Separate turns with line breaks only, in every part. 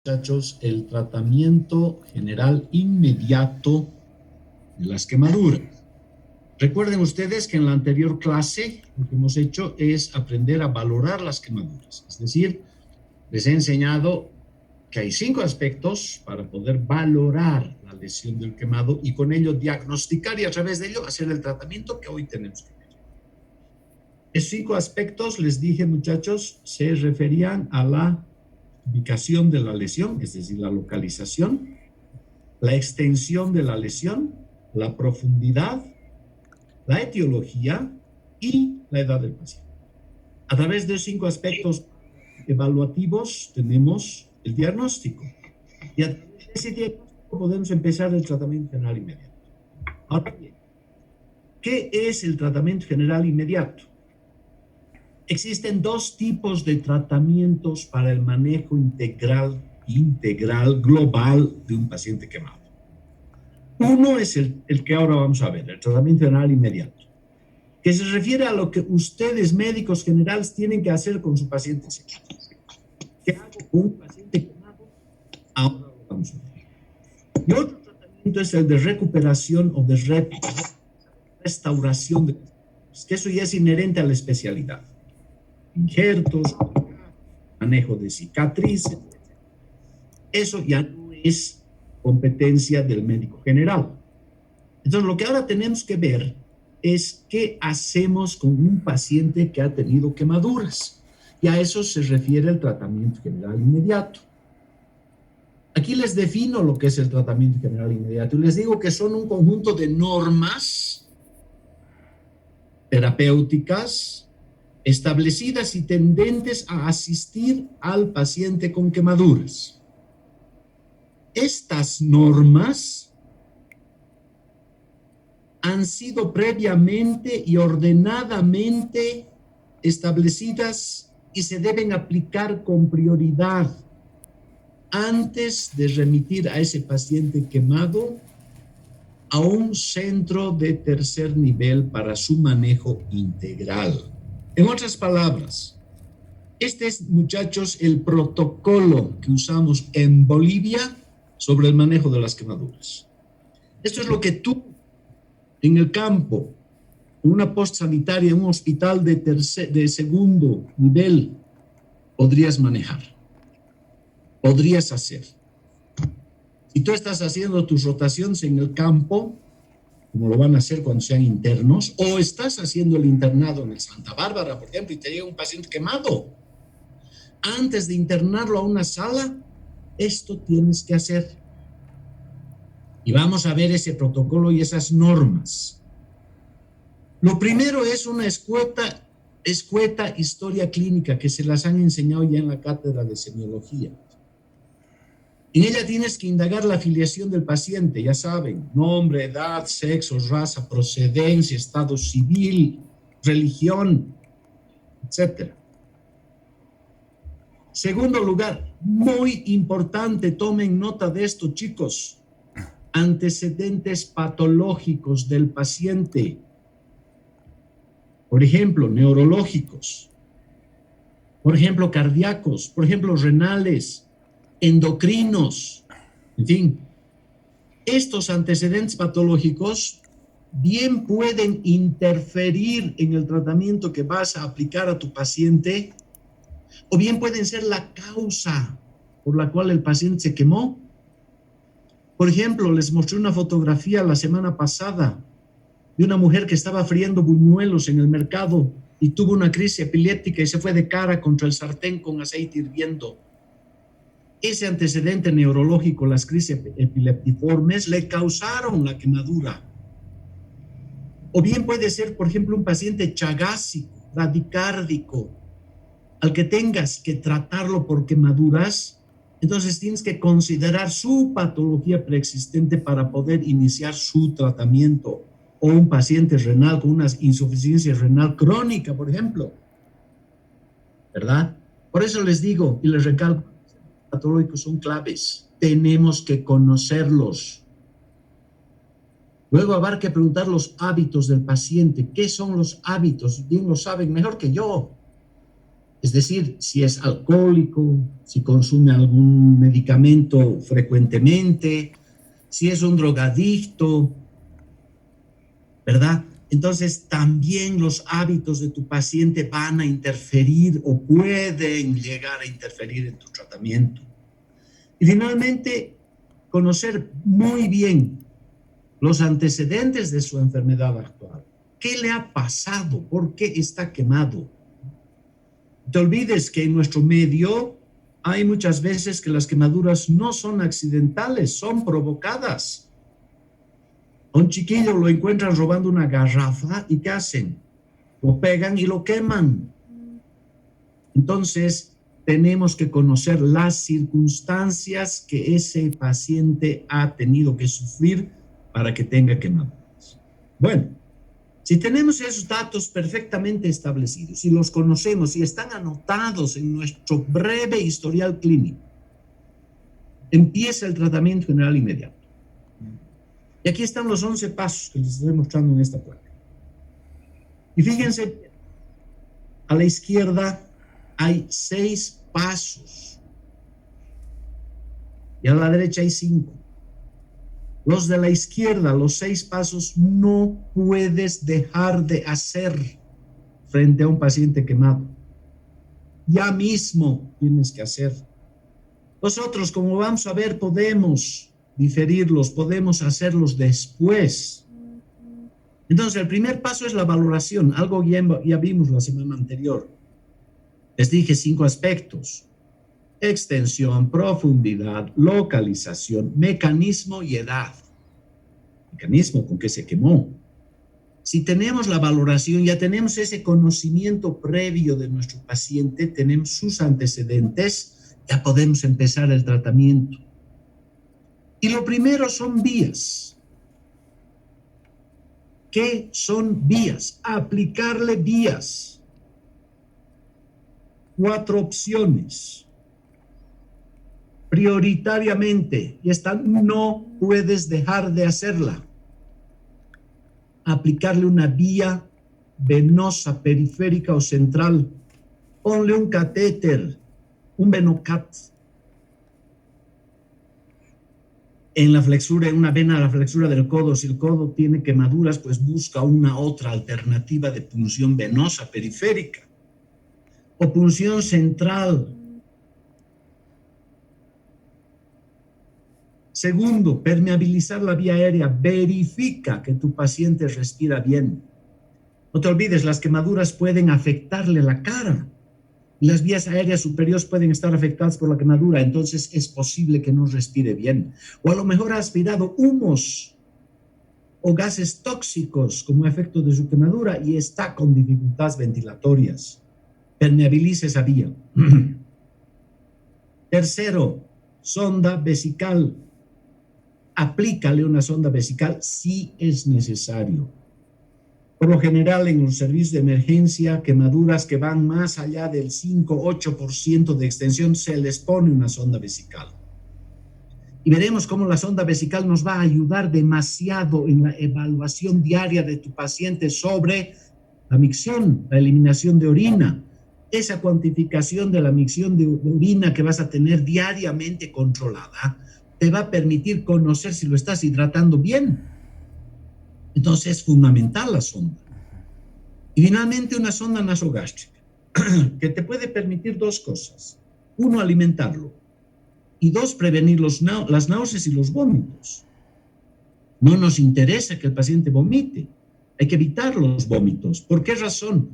Muchachos, el tratamiento general inmediato de las quemaduras. Recuerden ustedes que en la anterior clase lo que hemos hecho es aprender a valorar las quemaduras. Es decir, les he enseñado que hay 5 aspectos para poder valorar la lesión del quemado y con ello diagnosticar y a través de ello hacer el tratamiento que hoy tenemos que ver. Esos 5 aspectos, les dije, muchachos, se referían a la ubicación de la lesión, es decir, la localización, la extensión de la lesión, la profundidad, la etiología y la edad del paciente. A través de 5 aspectos evaluativos tenemos el diagnóstico y a través de ese diagnóstico podemos empezar el tratamiento general inmediato. Ahora bien, ¿qué es el tratamiento general inmediato? Existen 2 tipos de tratamientos para el manejo integral, global de un paciente quemado. Uno es el que ahora vamos a ver, el tratamiento general inmediato, que se refiere a lo que ustedes, médicos generales, tienen que hacer con su paciente quemado. ¿Qué hago con un paciente quemado? Ahora lo vamos a ver. Y otro tratamiento es el de recuperación o de restauración de las quemaduras, que eso ya es inherente a la especialidad. Injertos, manejo de cicatrices, eso ya no es competencia del médico general. Entonces, lo que ahora tenemos que ver es qué hacemos con un paciente que ha tenido quemaduras. Y a eso se refiere el tratamiento general inmediato. Aquí les defino lo que es el tratamiento general inmediato y les digo que son un conjunto de normas terapéuticas establecidas y tendentes a asistir al paciente con quemaduras. Estas normas han sido previamente y ordenadamente establecidas y se deben aplicar con prioridad antes de remitir a ese paciente quemado a un centro de tercer nivel para su manejo integral. En otras palabras, este es, muchachos, el protocolo que usamos en Bolivia sobre el manejo de las quemaduras. Esto es lo que tú, en el campo, en una postsanitaria, en un hospital de segundo nivel, podrías manejar, podrías hacer. Si tú estás haciendo tus rotaciones en el campo, como lo van a hacer cuando sean internos, o estás haciendo el internado en el Santa Bárbara, por ejemplo, y te llega un paciente quemado, antes de internarlo a una sala, esto tienes que hacer. Y vamos a ver ese protocolo y esas normas. Lo primero es una escueta historia clínica que se las han enseñado ya en la cátedra de semiología. En ella tienes que indagar la afiliación del paciente, ya saben, nombre, edad, sexo, raza, procedencia, estado civil, religión, etc. Segundo lugar, muy importante, tomen nota de esto, chicos, antecedentes patológicos del paciente. Por ejemplo, neurológicos, por ejemplo, cardíacos, por ejemplo, renales, endocrinos, en fin. Estos antecedentes patológicos bien pueden interferir en el tratamiento que vas a aplicar a tu paciente o bien pueden ser la causa por la cual el paciente se quemó. Por ejemplo, les mostré una fotografía la semana pasada de una mujer que estaba friendo buñuelos en el mercado y tuvo una crisis epiléptica y se fue de cara contra el sartén con aceite hirviendo. Ese antecedente neurológico, las crisis epileptiformes, le causaron la quemadura. O bien puede ser, por ejemplo, un paciente chagásico, bradicárdico, al que tengas que tratarlo por quemaduras, entonces tienes que considerar su patología preexistente para poder iniciar su tratamiento. O un paciente renal con una insuficiencia renal crónica, por ejemplo. ¿Verdad? Por eso les digo y les recalco, los patológicos son claves. Tenemos que conocerlos. Luego habrá que preguntar los hábitos del paciente. ¿Qué son los hábitos? Bien lo saben, mejor que yo. Es decir, si es alcohólico, si consume algún medicamento frecuentemente, si es un drogadicto, ¿verdad? Entonces también los hábitos de tu paciente van a interferir o pueden llegar a interferir en tu tratamiento. Y finalmente, conocer muy bien los antecedentes de su enfermedad actual. ¿Qué le ha pasado? ¿Por qué está quemado? No te olvides que en nuestro medio hay muchas veces que las quemaduras no son accidentales, son provocadas. A un chiquillo lo encuentran robando una garrafa y ¿qué hacen? Lo pegan y lo queman. Entonces, tenemos que conocer las circunstancias que ese paciente ha tenido que sufrir para que tenga quemaduras. Bueno, si tenemos esos datos perfectamente establecidos y los conocemos y están anotados en nuestro breve historial clínico, empieza el tratamiento general inmediato. Y aquí están los 11 pasos que les estoy mostrando en esta placa. Y fíjense, a la izquierda hay 6 pasos y a la derecha hay 5. Los de la izquierda, los 6 pasos, no puedes dejar de hacer frente a un paciente quemado. Ya mismo tienes que hacer. Los otros, como vamos a ver, podemos diferirlos, podemos hacerlos después. Entonces, el primer paso es la valoración, algo ya vimos la semana anterior. Les dije 5 aspectos: extensión, profundidad, localización, mecanismo y edad. Mecanismo con que se quemó. Si tenemos la valoración, ya tenemos ese conocimiento previo de nuestro paciente, tenemos sus antecedentes, ya podemos empezar el tratamiento. Y lo primero son vías. ¿Qué son vías? Aplicarle vías. 4 opciones. Prioritariamente, y esta no puedes dejar de hacerla. Aplicarle una vía venosa, periférica o central. Ponle un catéter, un venocat. En la flexura, en una vena, la flexura del codo, si el codo tiene quemaduras, pues busca una otra alternativa de punción venosa periférica o punción central. Segundo, permeabilizar la vía aérea. Verifica que tu paciente respira bien. No te olvides, las quemaduras pueden afectarle la cara. Las vías aéreas superiores pueden estar afectadas por la quemadura, entonces es posible que no respire bien. O a lo mejor ha aspirado humos o gases tóxicos como efecto de su quemadura y está con dificultades ventilatorias. Permeabiliza esa vía. Tercero, sonda vesical. Aplícale una sonda vesical si es necesario. Por lo general, en los servicios de emergencia, quemaduras que van más allá del 5-8% de extensión, se les pone una sonda vesical. Y veremos cómo la sonda vesical nos va a ayudar demasiado en la evaluación diaria de tu paciente sobre la micción, la eliminación de orina. Esa cuantificación de la micción de orina que vas a tener diariamente controlada te va a permitir conocer si lo estás hidratando bien. Entonces es fundamental la sonda. Y finalmente una sonda nasogástrica que te puede permitir 2 cosas. 1, alimentarlo. Y 2, prevenir las náuseas y los vómitos. No nos interesa que el paciente vomite. Hay que evitar los vómitos. ¿Por qué razón?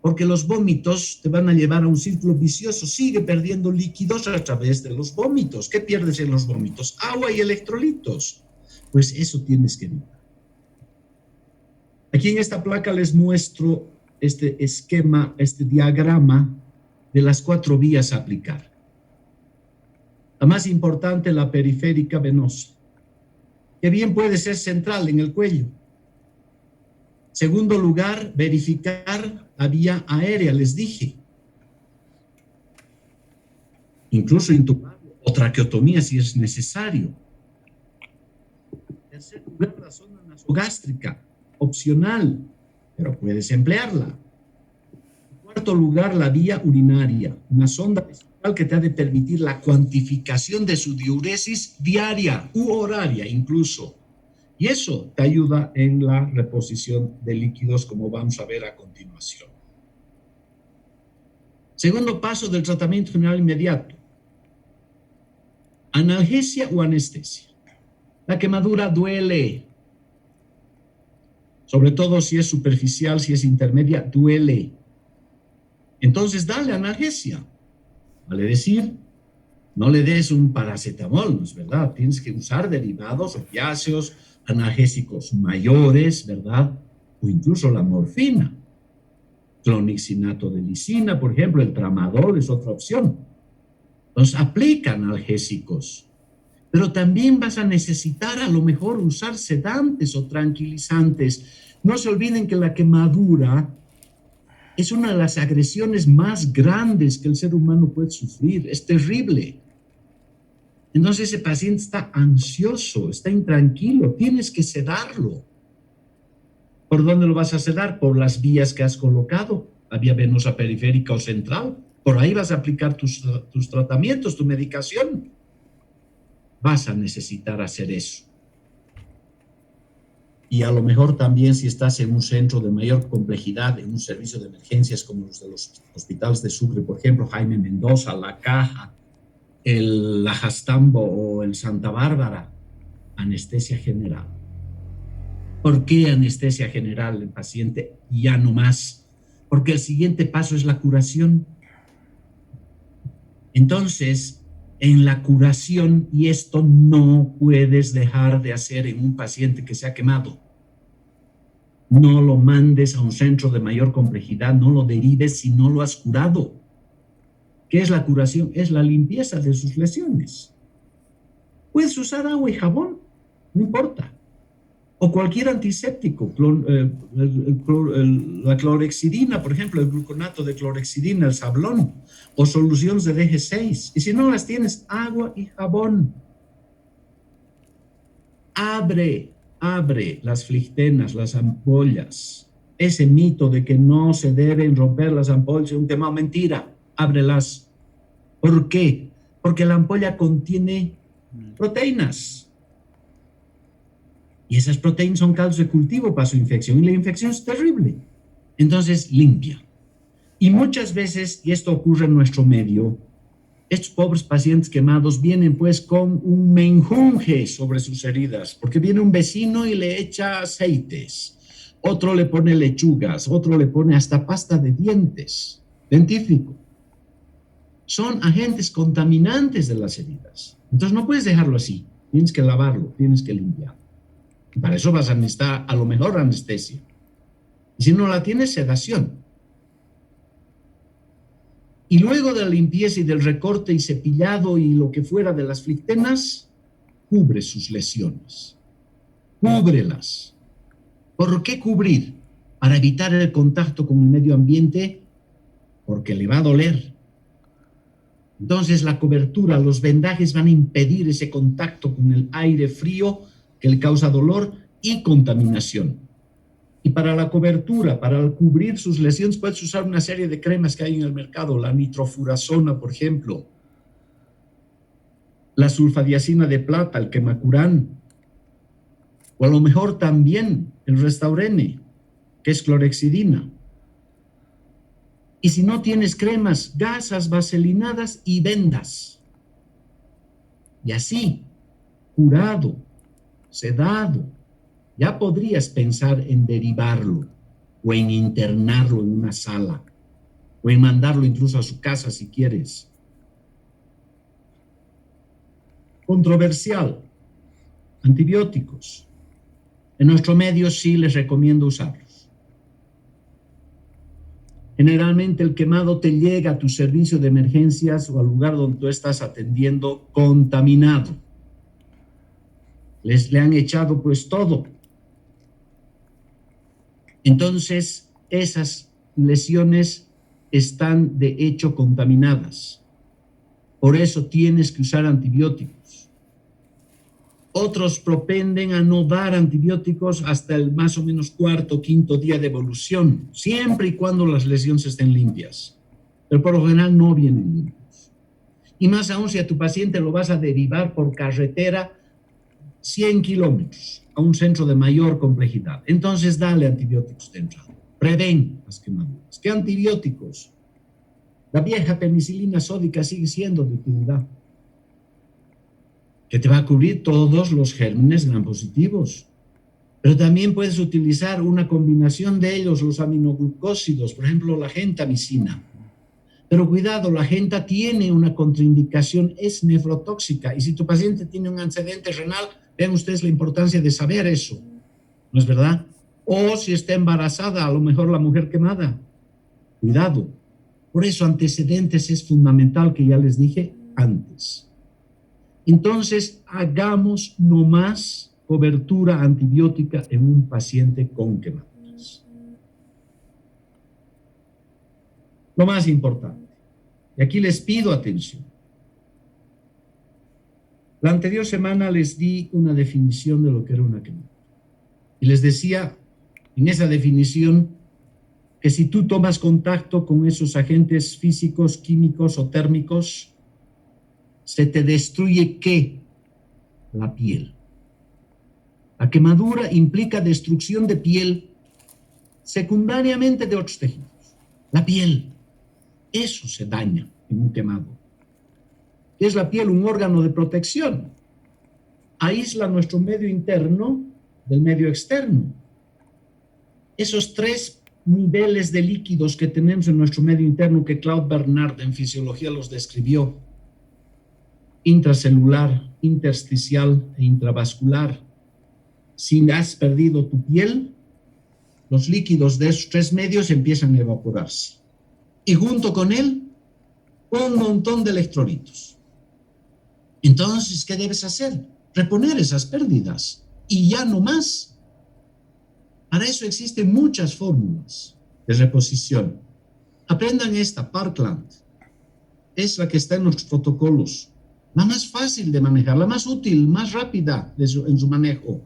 Porque los vómitos te van a llevar a un círculo vicioso. Sigue perdiendo líquidos a través de los vómitos. ¿Qué pierdes en los vómitos? Agua y electrolitos. Pues eso tienes que evitar. Aquí en esta placa les muestro este esquema, este diagrama de las 4 vías a aplicar. La más importante, la periférica venosa, que bien puede ser central en el cuello. Segundo lugar, verificar la vía aérea, les dije. Incluso intubar o traqueotomía si es necesario. Tercer lugar, la sonda nasogástrica, opcional, pero puedes emplearla. cuarto lugar, la vía urinaria, una sonda especial que te ha de permitir la cuantificación de su diuresis diaria u horaria incluso. Y eso te ayuda en la reposición de líquidos, como vamos a ver a continuación. Segundo paso del tratamiento general inmediato. Analgesia o anestesia. La quemadura duele. Sobre todo si es superficial, si es intermedia, duele. Entonces, dale analgesia. Vale decir, no le des un paracetamol, ¿no es verdad? Tienes que usar derivados opiáceos, analgésicos mayores, ¿verdad? O incluso la morfina. Clonixinato de lisina, por ejemplo, el tramadol es otra opción. Entonces, aplica analgésicos. Pero también vas a necesitar a lo mejor usar sedantes o tranquilizantes. No se olviden que la quemadura es una de las agresiones más grandes que el ser humano puede sufrir. Es terrible. Entonces ese paciente está ansioso, está intranquilo, tienes que sedarlo. ¿Por dónde lo vas a sedar? Por las vías que has colocado, la vía venosa periférica o central. Por ahí vas a aplicar tus tratamientos, tu medicación. Vas a necesitar hacer eso. Y a lo mejor también si estás en un centro de mayor complejidad, en un servicio de emergencias como los de los hospitales de Sucre, por ejemplo, Jaime Mendoza, La Caja, el Lajastambo o el Santa Bárbara, anestesia general. ¿Por qué anestesia general en paciente? Ya no más. Porque el siguiente paso es la curación. Entonces, en la curación, y esto no puedes dejar de hacer en un paciente que se ha quemado. No lo mandes a un centro de mayor complejidad, no lo derives si no lo has curado. ¿Qué es la curación? Es la limpieza de sus lesiones. Puedes usar agua y jabón, no importa. O cualquier antiséptico, la clorexidina, por ejemplo, el gluconato de clorexidina, el sablón, o soluciones de DG6. Y si no las tienes, agua y jabón. Abre las flictenas, las ampollas. Ese mito de que no se deben romper las ampollas es un tema mentira. Ábrelas. ¿Por qué? Porque la ampolla contiene proteínas. Y esas proteínas son caldos de cultivo para su infección. Y la infección es terrible. Entonces, limpia. Y muchas veces, y esto ocurre en nuestro medio, estos pobres pacientes quemados vienen pues con un menjunje sobre sus heridas, porque viene un vecino y le echa aceites, otro le pone lechugas, otro le pone hasta pasta de dientes, dentífrico. Son agentes contaminantes de las heridas. Entonces no puedes dejarlo así, tienes que lavarlo, tienes que limpiarlo. Y para eso vas a necesitar a lo mejor anestesia. Y si no la tienes, sedación. Y luego de la limpieza y del recorte y cepillado y lo que fuera de las flictenas, cubre sus lesiones. Cúbrelas. ¿Por qué cubrir? Para evitar el contacto con el medio ambiente, porque le va a doler. Entonces la cobertura, los vendajes van a impedir ese contacto con el aire frío que le causa dolor y contaminación. Y para la cobertura, para cubrir sus lesiones, puedes usar una serie de cremas que hay en el mercado, la nitrofurazona, por ejemplo, la sulfadiazina de plata, el quemacurán, o a lo mejor también el Restaurene, que es clorexidina. Y si no tienes cremas, gasas, vaselinadas y vendas. Y así, curado, sedado, ya podrías pensar en derivarlo o en internarlo en una sala o en mandarlo incluso a su casa si quieres. Controversial. Antibióticos. En nuestro medio sí les recomiendo usarlos. Generalmente el quemado te llega a tu servicio de emergencias o al lugar donde tú estás atendiendo contaminado. Le han echado pues todo. Entonces, esas lesiones están de hecho contaminadas. Por eso tienes que usar antibióticos. Otros propenden a no dar antibióticos hasta el más o menos cuarto o quinto día de evolución, siempre y cuando las lesiones estén limpias. Pero por lo general no vienen limpios. Y más aún si a tu paciente lo vas a derivar por carretera 100 kilómetros a un centro de mayor complejidad. Entonces dale antibióticos de entrada. Prevén las quemaduras. ¿Qué antibióticos? La vieja penicilina sódica sigue siendo de utilidad, que te va a cubrir todos los gérmenes gram positivos. Pero también puedes utilizar una combinación de ellos, los aminoglucósidos, por ejemplo, la gentamicina. Pero cuidado, la genta tiene una contraindicación, es nefrotóxica. Y si tu paciente tiene un antecedente renal, vean ustedes la importancia de saber eso, ¿no es verdad? O si está embarazada, a lo mejor la mujer quemada. Cuidado. Por eso antecedentes es fundamental, que ya les dije antes. Entonces, hagamos nomás cobertura antibiótica en un paciente con quemaduras. Lo más importante, y aquí les pido atención. La anterior semana les di una definición de lo que era una quemadura. Y les decía en esa definición que si tú tomas contacto con esos agentes físicos, químicos o térmicos, se te destruye ¿qué? La piel. La quemadura implica destrucción de piel, secundariamente de otros tejidos. La piel, eso se daña en un quemado. ¿Qué es la piel? Un órgano de protección. Aísla nuestro medio interno del medio externo. Esos 3 niveles de líquidos que tenemos en nuestro medio interno, que Claude Bernard en fisiología los describió: intracelular, intersticial e intravascular. Si has perdido tu piel, los líquidos de esos 3 medios empiezan a evaporarse. Y junto con él, un montón de electrolitos. Entonces, ¿qué debes hacer? Reponer esas pérdidas. Y ya no más. Para eso existen muchas fórmulas de reposición. Aprendan esta, Parkland. Es la que está en los protocolos. La más fácil de manejar, la más útil, más rápida en su manejo.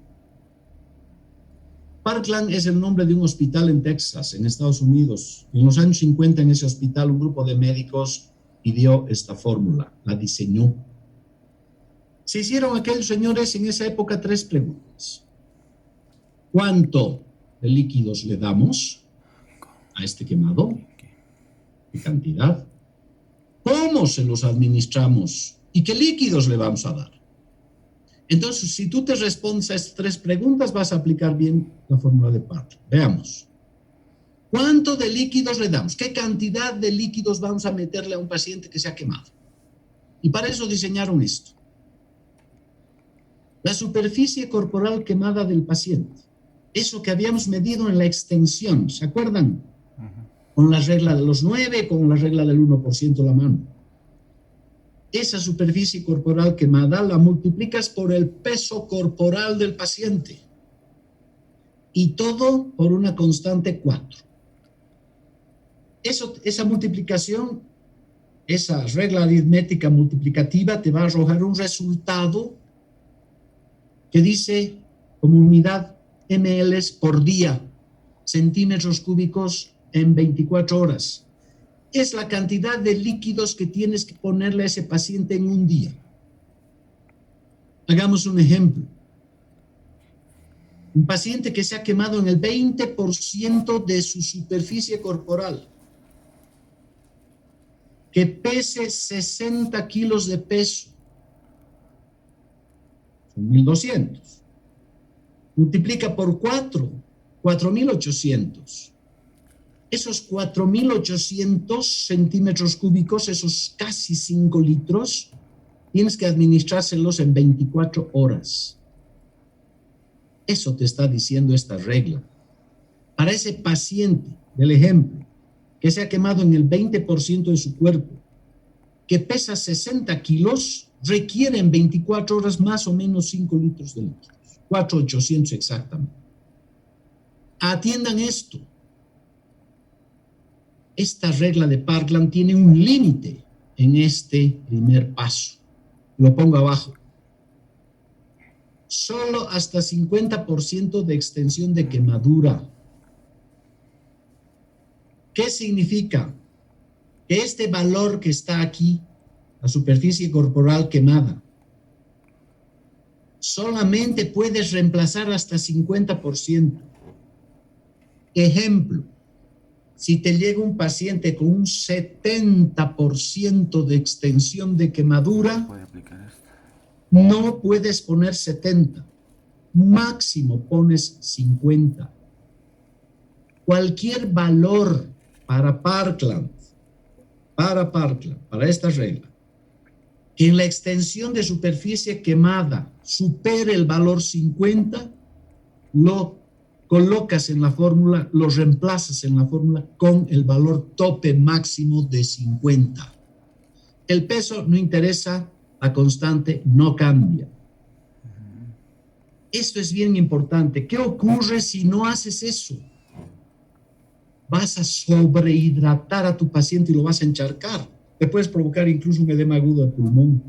Parkland es el nombre de un hospital en Texas, en Estados Unidos. En los años 50, en ese hospital, un grupo de médicos pidió esta fórmula, la diseñó. Se hicieron aquellos señores en esa época 3 preguntas. ¿Cuánto de líquidos le damos a este quemado? ¿Qué cantidad? ¿Cómo se los administramos? ¿Y qué líquidos le vamos a dar? Entonces, si tú te respondes a estas 3 preguntas, vas a aplicar bien la fórmula de Parkland. Veamos. ¿Cuánto de líquidos le damos? ¿Qué cantidad de líquidos vamos a meterle a un paciente que se ha quemado? Y para eso diseñaron esto. La superficie corporal quemada del paciente. Eso que habíamos medido en la extensión, ¿se acuerdan? Con la regla de los 9, con la regla del 1% la mano. Esa superficie corporal quemada la multiplicas por el peso corporal del paciente. Y todo por una constante 4. Esa multiplicación, esa regla aritmética multiplicativa te va a arrojar un resultado que dice como unidad ml por día, centímetros cúbicos en 24 horas. Es la cantidad de líquidos que tienes que ponerle a ese paciente en un día. Hagamos un ejemplo. Un paciente que se ha quemado en el 20% de su superficie corporal, que pese 60 kilos de peso, son 1.200. Multiplica por 4, 4.800. Esos 4.800 centímetros cúbicos, esos casi 5 litros, tienes que administrárselos en 24 horas. Eso te está diciendo esta regla. Para ese paciente, del ejemplo, que se ha quemado en el 20% de su cuerpo, que pesa 60 kilos, requiere en 24 horas más o menos 5 litros de líquidos. 4.800 exactamente. Atiendan esto. Esta regla de Parkland tiene un límite en este primer paso. Lo pongo abajo. Solo hasta 50% de extensión de quemadura. ¿Qué significa? Que este valor que está aquí, la superficie corporal quemada, solamente puedes reemplazar hasta 50%. Ejemplo, si te llega un paciente con un 70% de extensión de quemadura, no puedes poner 70, máximo pones 50. Cualquier valor para Parkland, para esta regla, que en la extensión de superficie quemada supere el valor 50, lo colocas en la fórmula, lo reemplazas en la fórmula con el valor tope máximo de 50. El peso no interesa, la constante no cambia. Esto es bien importante. ¿Qué ocurre si no haces eso? Vas a sobrehidratar a tu paciente y lo vas a encharcar. Te puedes provocar incluso un edema agudo de pulmón.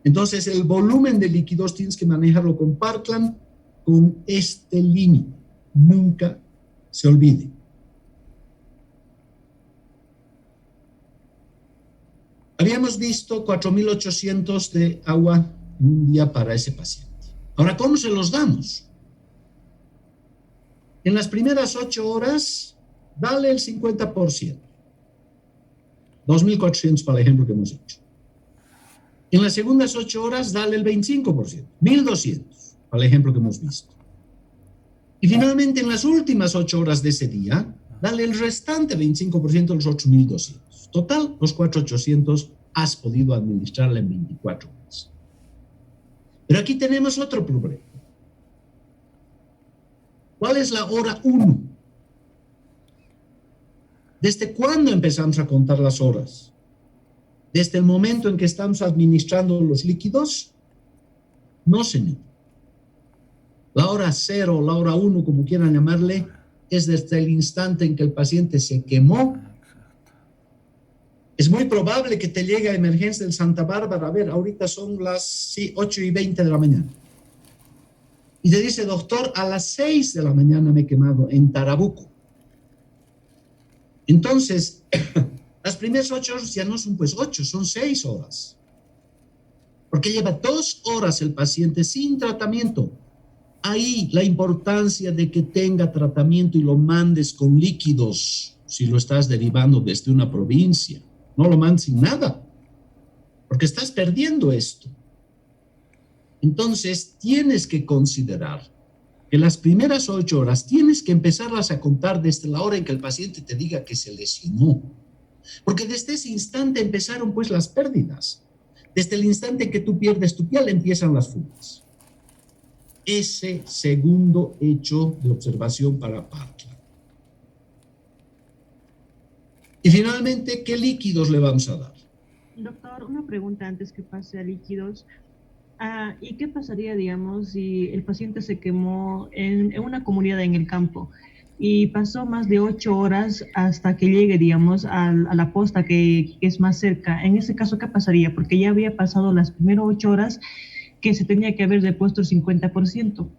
Entonces, el volumen de líquidos tienes que manejarlo con Parkland, con este límite. Nunca se olvide. Habíamos visto 4.800 de agua un día para ese paciente. Ahora, ¿cómo se los damos? En las primeras 8 horas, dale el 50%. 2.400 para el ejemplo que hemos hecho. En las segundas 8 horas, dale el 25%. 1.200 para el ejemplo que hemos visto. Y finalmente, en las últimas 8 horas de ese día, dale el restante 25% de los otros 1.200. Total, los 4.800 has podido administrarla en 24 horas. Pero aquí tenemos otro problema. ¿Cuál es la hora 1? ¿Desde cuándo empezamos a contar las horas? ¿Desde el momento en que estamos administrando los líquidos? No, señor. La hora 0, la hora 1, como quieran llamarle, es desde el instante en que el paciente se quemó. Es muy probable que te llegue a emergencia del Santa Bárbara. A ver, ahorita son las 8:20 de la mañana. Y te dice, doctor, a las 6 de la mañana me he quemado en Tarabuco. Entonces, las primeras 8 horas ya no son pues 8, son 6 horas. Porque lleva 2 horas el paciente sin tratamiento. Ahí la importancia de que tenga tratamiento y lo mandes con líquidos, si lo estás derivando desde una provincia. No lo mandes sin nada, porque estás perdiendo esto. Entonces, tienes que considerar que las primeras 8 horas tienes que empezarlas a contar desde la hora en que el paciente te diga que se lesionó. Porque desde ese instante empezaron pues las pérdidas. Desde el instante en que tú pierdes tu piel empiezan las fugas. Ese segundo hecho de observación para Parkland. Y finalmente, ¿qué líquidos le vamos a dar?
Doctor, una pregunta antes que pase a líquidos. ¿Y qué pasaría, digamos, si el paciente se quemó en una comunidad en el campo y pasó más de 8 horas hasta que llegue, digamos, a la posta que es más cerca? En ese caso, ¿qué pasaría? Porque ya había pasado las primeras 8 horas que se tenía que haber depuesto el 50%.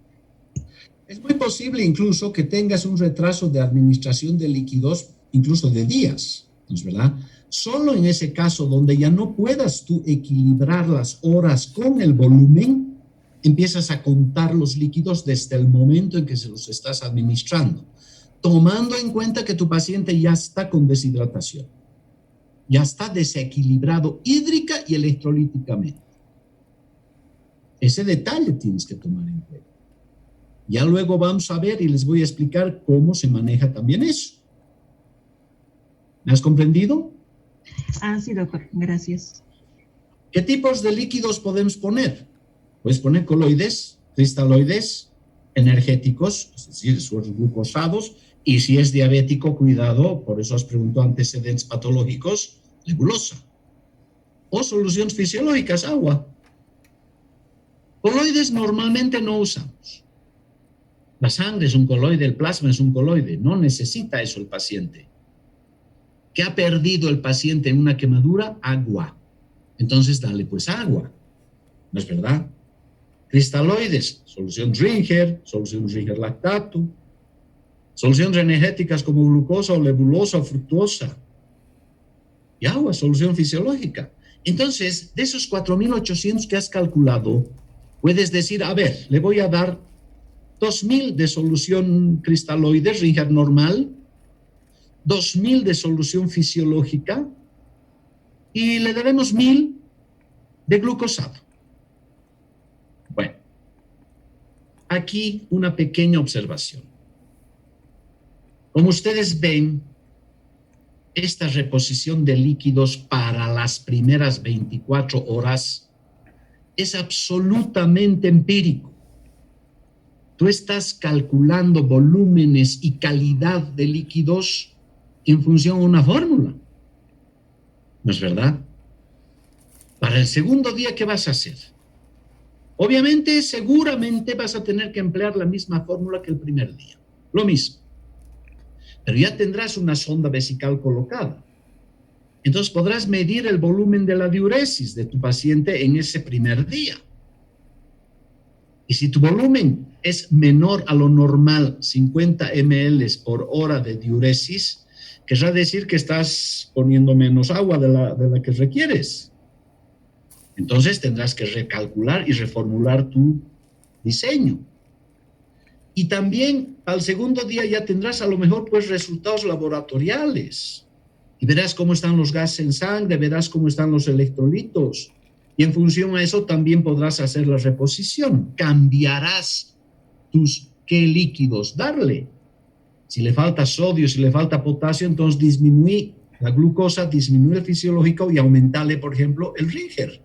Es muy posible incluso que tengas un retraso de administración de líquidos, incluso de días, ¿no es verdad? Solo en ese caso donde ya no puedas tú equilibrar las horas con el volumen, empiezas a contar los líquidos desde el momento en que se los estás administrando, tomando en cuenta que tu paciente ya está con deshidratación, ya está desequilibrado hídrica y electrolíticamente. Ese detalle tienes que tomar en cuenta. Ya luego vamos a ver y les voy a explicar cómo se maneja también eso. ¿Me has comprendido?
Sí, doctor, gracias.
¿Qué tipos de líquidos podemos poner? Puedes poner coloides, cristaloides, energéticos, es decir, sueros glucosados, y si es diabético, cuidado, por eso has preguntado antecedentes patológicos, nebulosa. O soluciones fisiológicas, agua. Coloides normalmente no usamos. La sangre es un coloide, el plasma es un coloide, no necesita eso el paciente. ¿Qué ha perdido el paciente en una quemadura? Agua. Entonces dale pues agua, ¿no es verdad? Cristaloides, solución Ringer, solución Ringer lactato, soluciones energéticas como glucosa o lebulosa o fructuosa, y agua, solución fisiológica. Entonces, de esos 4.800 que has calculado, puedes decir, a ver, le voy a dar 2.000 de solución cristaloide, Ringer normal, 2.000 de solución fisiológica, y le daremos 1.000 de glucosado. Bueno, aquí una pequeña observación. Como ustedes ven, esta reposición de líquidos para las primeras 24 horas es absolutamente empírico. Tú estás calculando volúmenes y calidad de líquidos en función de una fórmula. ¿No es verdad? Para el segundo día, ¿qué vas a hacer? Obviamente, seguramente vas a tener que emplear la misma fórmula que el primer día. Lo mismo. Pero ya tendrás una sonda vesical colocada. Entonces podrás medir el volumen de la diuresis de tu paciente en ese primer día. Y si tu volumen es menor a lo normal, 50 ml por hora de diuresis, querrá decir que estás poniendo menos agua de la que requieres. Entonces tendrás que recalcular y reformular tu diseño. Y también al segundo día ya tendrás a lo mejor pues resultados laboratoriales. Y verás cómo están los gases en sangre, verás cómo están los electrolitos. Y en función a eso también podrás hacer la reposición. Cambiarás qué líquidos darle. Si le falta sodio, si le falta potasio, entonces disminuye la glucosa, disminuye el fisiológico y aumentarle, por ejemplo, el Ringer.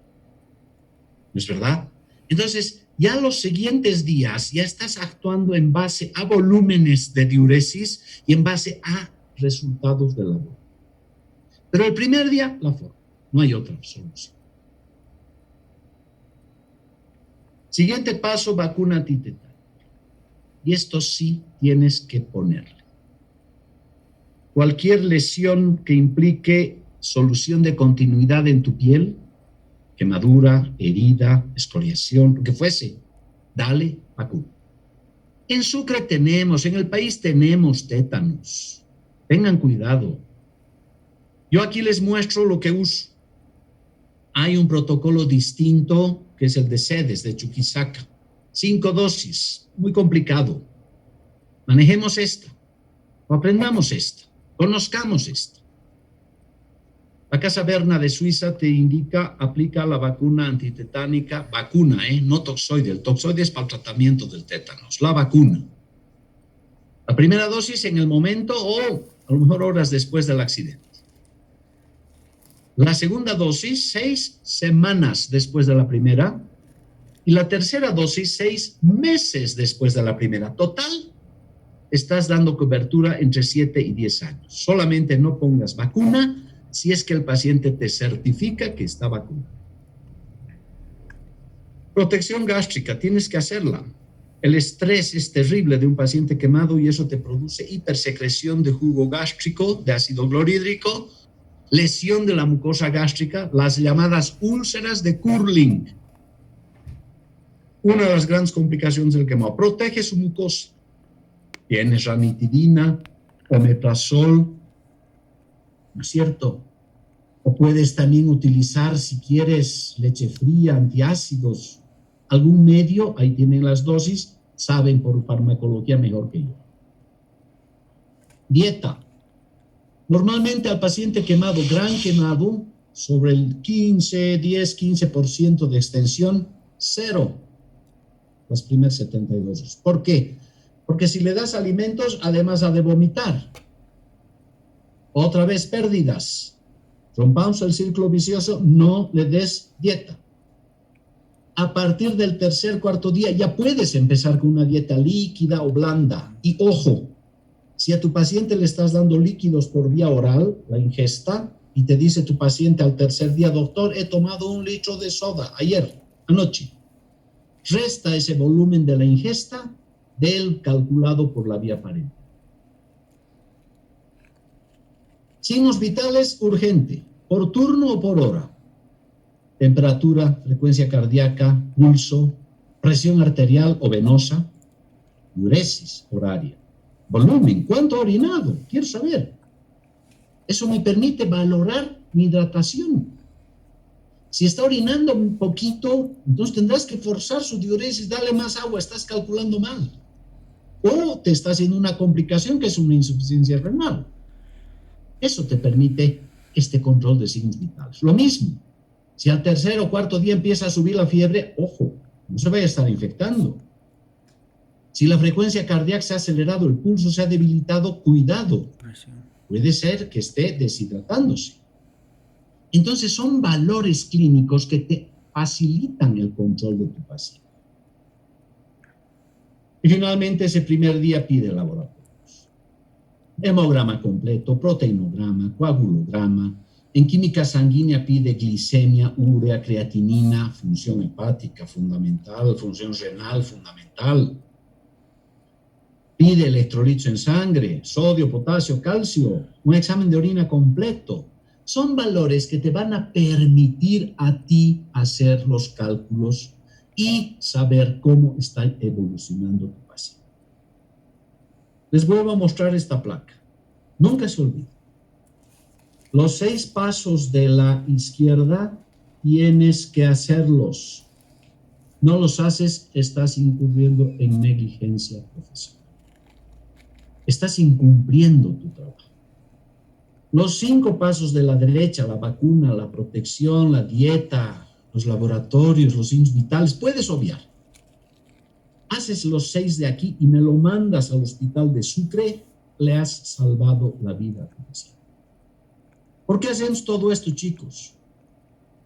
¿No es verdad? Entonces, ya los siguientes días ya estás actuando en base a volúmenes de diuresis y en base a resultados del labor. Pero el primer día, la forma. No hay otra solución. Siguiente paso, vacuna antitetánica. Y esto sí tienes que ponerle. Cualquier lesión que implique solución de continuidad en tu piel, quemadura, herida, escoriación, lo que fuese, dale vacuna. En Sucre tenemos, en el país tenemos tétanos. Tengan cuidado. Yo aquí les muestro lo que uso. Hay un protocolo distinto que es el de CEDES, de Chuquisaca. 5 dosis, muy complicado. Manejemos esta, o aprendamos esta, conozcamos esta. La Casa Berna de Suiza te indica, aplica la vacuna antitetánica, no toxoide. El toxoide es para el tratamiento del tétanos, la vacuna. La primera dosis en el momento o a lo mejor horas después del accidente. La segunda dosis, 6 semanas después de la primera. Y la tercera dosis, 6 meses después de la primera. Total, estás dando cobertura entre 7 y 10 años. Solamente no pongas vacuna si es que el paciente te certifica que está vacunado. Protección gástrica, tienes que hacerla. El estrés es terrible de un paciente quemado y eso te produce hipersecreción de jugo gástrico, de ácido clorhídrico, lesión de la mucosa gástrica, las llamadas úlceras de Curling. Una de las grandes complicaciones del quemado. Protege su mucosa. Tienes ranitidina, omeprazol, ¿no es cierto? O puedes también utilizar, si quieres, leche fría, antiácidos, algún medio, ahí tienen las dosis, saben por farmacología mejor que yo. Dieta. Normalmente al paciente quemado, gran quemado, sobre el 15% de extensión, 0 las primeras 72 horas. ¿Por qué? Porque si le das alimentos, además ha de vomitar. Otra vez pérdidas. Rompamos el círculo vicioso, no le des dieta. A partir del tercer, cuarto día ya puedes empezar con una dieta líquida o blanda. Y ojo, si a tu paciente le estás dando líquidos por vía oral, la ingesta, y te dice tu paciente al tercer día, doctor, he tomado 1 litro de soda ayer, anoche. Resta ese volumen de la ingesta del calculado por la vía parenteral. Signos vitales, urgente, por turno o por hora. Temperatura, frecuencia cardíaca, pulso, presión arterial o venosa, diuresis horaria, volumen, ¿cuánto ha orinado? Quiero saber. Eso me permite valorar mi hidratación. Si está orinando un poquito, entonces tendrás que forzar su diuresis, darle más agua, estás calculando mal. O te está haciendo una complicación que es una insuficiencia renal. Eso te permite este control de signos vitales. Lo mismo, si al tercer o cuarto día empieza a subir la fiebre, ojo, no se vaya a estar infectando. Si la frecuencia cardíaca se ha acelerado, el pulso se ha debilitado, cuidado. Puede ser que esté deshidratándose. Entonces son valores clínicos que te facilitan el control de tu paciente. Y finalmente ese primer día pide laboratorios. Hemograma completo, proteinograma, coagulograma. En química sanguínea pide glicemia, urea, creatinina, función hepática fundamental, función renal fundamental. Pide electrolitos en sangre, sodio, potasio, calcio, un examen de orina completo. Son valores que te van a permitir a ti hacer los cálculos y saber cómo está evolucionando tu paciente. Les vuelvo a mostrar esta placa. Nunca se olvide. Los 6 pasos de la izquierda tienes que hacerlos. No los haces, estás incurriendo en negligencia profesional. Estás incumpliendo tu trabajo. Los 5 pasos de la derecha, la vacuna, la protección, la dieta, los laboratorios, los signos vitales, puedes obviar. Haces los 6 de aquí y me lo mandas al hospital de Sucre, le has salvado la vida a tu paciente. ¿Por qué hacemos todo esto, chicos?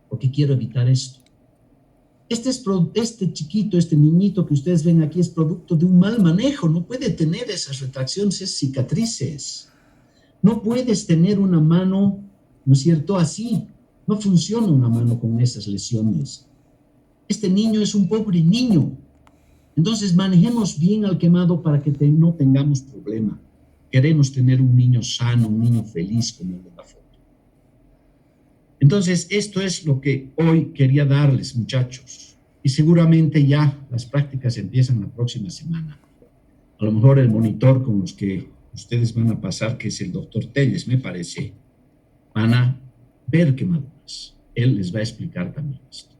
Porque quiero evitar esto. Este chiquito, este niñito que ustedes ven aquí es producto de un mal manejo, no puede tener esas retracciones, esas cicatrices. No puedes tener una mano, ¿no es cierto?, así. No funciona una mano con esas lesiones. Este niño es un pobre niño. Entonces manejemos bien al quemado para que no tengamos problema. Queremos tener un niño sano, un niño feliz como el de la foto. Entonces, esto es lo que hoy quería darles, muchachos. Y seguramente ya las prácticas empiezan la próxima semana. A lo mejor el monitor con los que ustedes van a pasar, que es el doctor Telles, me parece, van a ver quemaduras. Él les va a explicar también esto.